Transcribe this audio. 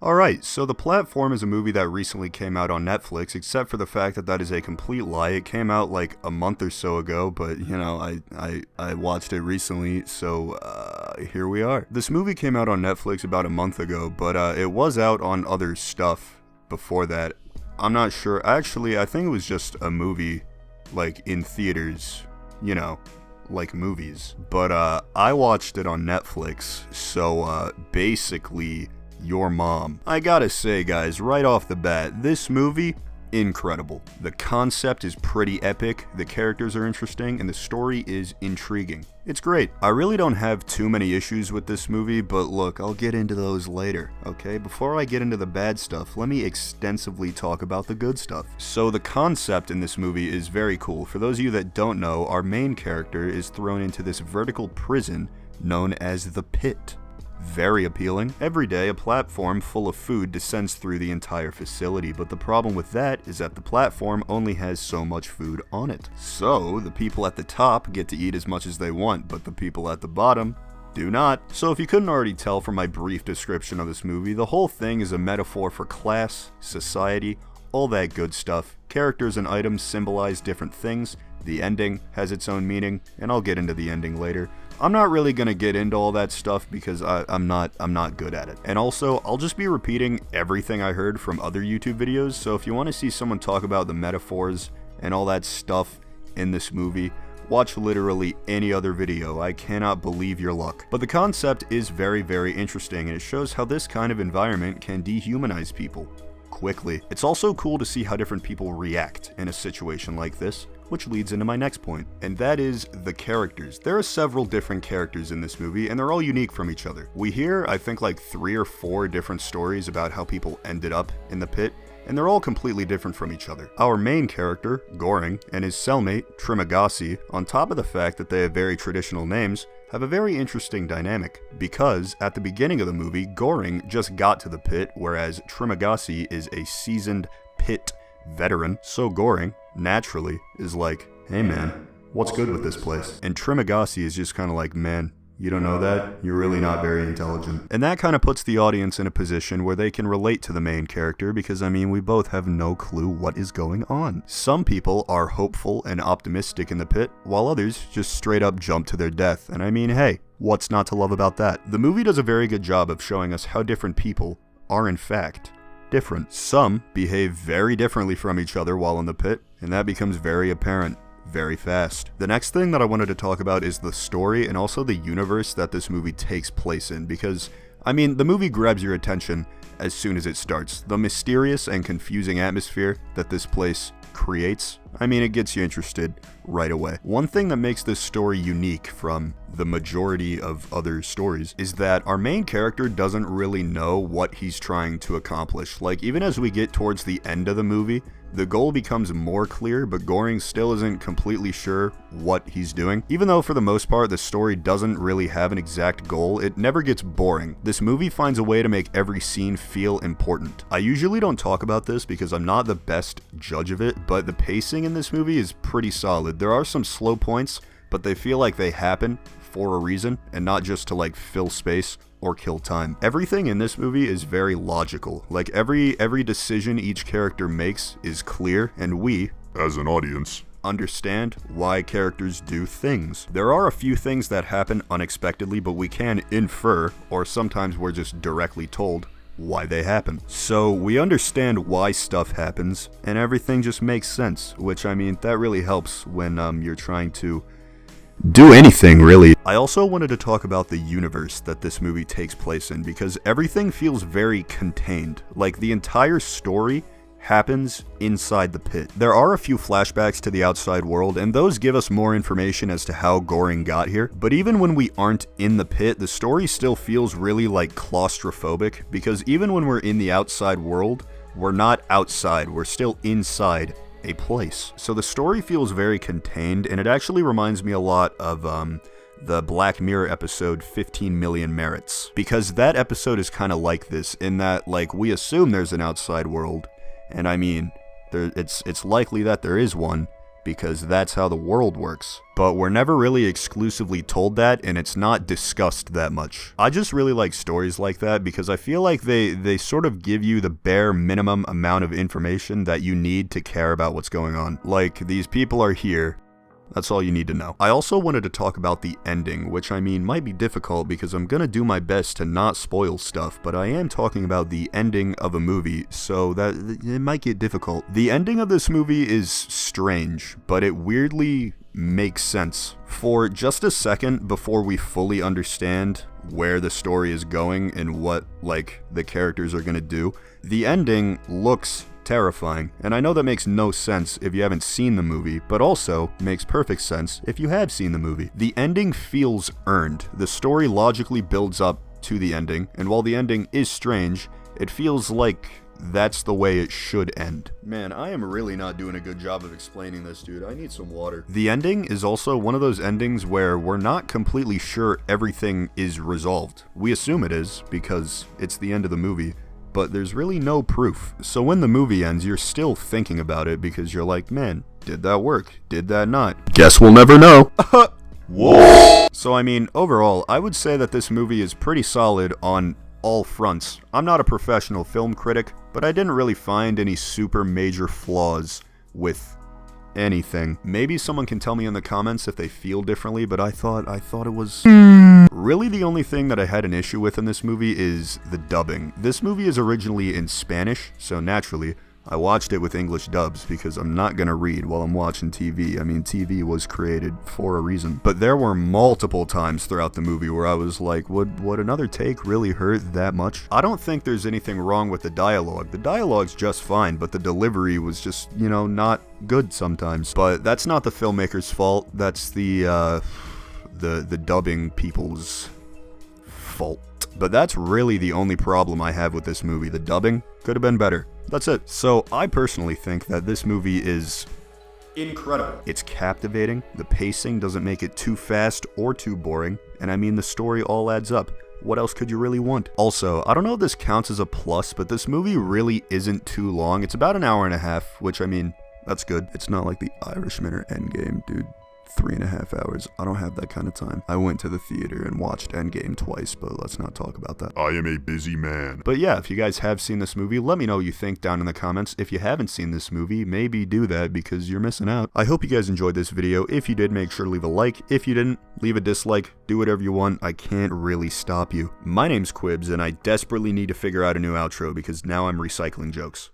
Alright, so The Platform is a movie that recently came out on Netflix, except for the fact that that is a complete lie. It came out like a month or so ago, but you know, I watched it recently, so here we are. This movie came out on Netflix about a month ago, but it was out on other stuff before that. I'm not sure. Actually, I think it was just a movie, like in theaters, you know, like movies. But I watched it on Netflix, so basically, your mom. I gotta say, guys, right off the bat, this movie, incredible. The concept is pretty epic, the characters are interesting, and the story is intriguing. It's great. I really don't have too many issues with this movie, but look, I'll get into those later, okay? Before I get into the bad stuff, let me extensively talk about the good stuff. So the concept in this movie is very cool. For those of you that don't know, our main character is thrown into this vertical prison known as the Pit. Very appealing. Every day, a platform full of food descends through the entire facility, but the problem with that is that the platform only has so much food on it. So, the people at the top get to eat as much as they want, but the people at the bottom do not. So if you couldn't already tell from my brief description of this movie, the whole thing is a metaphor for class, society, all that good stuff. Characters and items symbolize different things. The ending has its own meaning, and I'll get into the ending later. I'm not really gonna get into all that stuff because I'm not good at it. And also, I'll just be repeating everything I heard from other YouTube videos, so if you want to see someone talk about the metaphors and all that stuff in this movie, watch literally any other video. I cannot believe your luck. But the concept is very, very interesting, and it shows how this kind of environment can dehumanize people quickly. It's also cool to see how different people react in a situation like this, which leads into my next point, and that is the characters. There are several different characters in this movie, and they're all unique from each other. We hear, I think, like 3 or 4 different stories about how people ended up in the pit, and they're all completely different from each other. Our main character, Goring, and his cellmate, Trimagasi, on top of the fact that they have very traditional names, have a very interesting dynamic, because at the beginning of the movie, Goring just got to the pit, whereas Trimagasi is a seasoned pit veteran. So Goring, naturally, is like, hey man, what's good with this place? And Trimagasi is just kind of like, man, you don't know that? You're really not very intelligent. And that kind of puts the audience in a position where they can relate to the main character because, I mean, we both have no clue what is going on. Some people are hopeful and optimistic in the pit, while others just straight up jump to their death. And I mean, hey, what's not to love about that? The movie does a very good job of showing us how different people are in fact different. Some behave very differently from each other while in the pit, and that becomes very apparent very fast. The next thing that I wanted to talk about is the story and also the universe that this movie takes place in, because, I mean, the movie grabs your attention as soon as it starts. The mysterious and confusing atmosphere that this place creates, I mean, it gets you interested right away. One thing that makes this story unique from the majority of other stories is that our main character doesn't really know what he's trying to accomplish. Like, even as we get towards the end of the movie, the goal becomes more clear, but Goring still isn't completely sure what he's doing. Even though for the most part the story doesn't really have an exact goal, it never gets boring. This movie finds a way to make every scene feel important. I usually don't talk about this because I'm not the best judge of it, but the pacing in this movie is pretty solid. There are some slow points, but they feel like they happen for a reason and not just to like fill space or kill time. Everything in this movie is very logical. Like every decision each character makes is clear, and we, as an audience, understand why characters do things. There are a few things that happen unexpectedly, but we can infer, or sometimes we're just directly told, why they happen. So we understand why stuff happens, and everything just makes sense, which, I mean, that really helps when you're trying to do anything, really. I also wanted to talk about the universe that this movie takes place in, because everything feels very contained. Like, the entire story happens inside the pit. There are a few flashbacks to the outside world, and those give us more information as to how Goring got here. But even when we aren't in the pit, the story still feels really like claustrophobic, because even when we're in the outside world, we're not outside, we're still inside a place. So the story feels very contained, and it actually reminds me a lot of the Black Mirror episode 15 Million Merits, because that episode is kind of like this, in that, like, we assume there's an outside world, and I mean, it's likely that there is one, because that's how the world works. But we're never really exclusively told that, and it's not discussed that much. I just really like stories like that because I feel like they sort of give you the bare minimum amount of information that you need to care about what's going on. Like, these people are here. That's all you need to know. I also wanted to talk about the ending, which I mean might be difficult because I'm gonna do my best to not spoil stuff, but I am talking about the ending of a movie, so that it might get difficult. The ending of this movie is strange, but it weirdly makes sense. For just a second before we fully understand where the story is going and what, like, the characters are gonna do, the ending looks terrifying, and I know that makes no sense if you haven't seen the movie, but also makes perfect sense if you have seen the movie. The ending feels earned. The story logically builds up to the ending, and while the ending is strange, it feels like that's the way it should end. Man, I am really not doing a good job of explaining this, dude. I need some water. The ending is also one of those endings where we're not completely sure everything is resolved. We assume it is, because it's the end of the movie, but there's really no proof. So when the movie ends, you're still thinking about it because you're like, man, did that work? Did that not? Guess we'll never know. Whoa. So I mean, overall, I would say that this movie is pretty solid on all fronts. I'm not a professional film critic, but I didn't really find any super major flaws with anything. Maybe someone can tell me in the comments if they feel differently, but I thought it was... Really, the only thing that I had an issue with in this movie is the dubbing. This movie is originally in Spanish, so naturally, I watched it with English dubs because I'm not gonna read while I'm watching TV. I mean, TV was created for a reason. But there were multiple times throughout the movie where I was like, would another take really hurt that much? I don't think there's anything wrong with the dialogue. The dialogue's just fine, but the delivery was just, you know, not good sometimes. But that's not the filmmaker's fault. That's the dubbing people's fault. But that's really the only problem I have with this movie. The dubbing could have been better. That's it. So I personally think that this movie is incredible. It's captivating. The pacing doesn't make it too fast or too boring. And I mean, the story all adds up. What else could you really want? Also, I don't know if this counts as a plus, but this movie really isn't too long. It's about an hour and a half, which I mean, that's good. It's not like The Irishman or Endgame, dude. 3.5 hours. I don't have that kind of time. I went to the theater and watched Endgame twice, but let's not talk about that. I am a busy man. But yeah, if you guys have seen this movie, let me know what you think down in the comments. If you haven't seen this movie, maybe do that because you're missing out. I hope you guys enjoyed this video. If you did, make sure to leave a like. If you didn't, leave a dislike. Do whatever you want. I can't really stop you. My name's Quibs, and I desperately need to figure out a new outro because now I'm recycling jokes.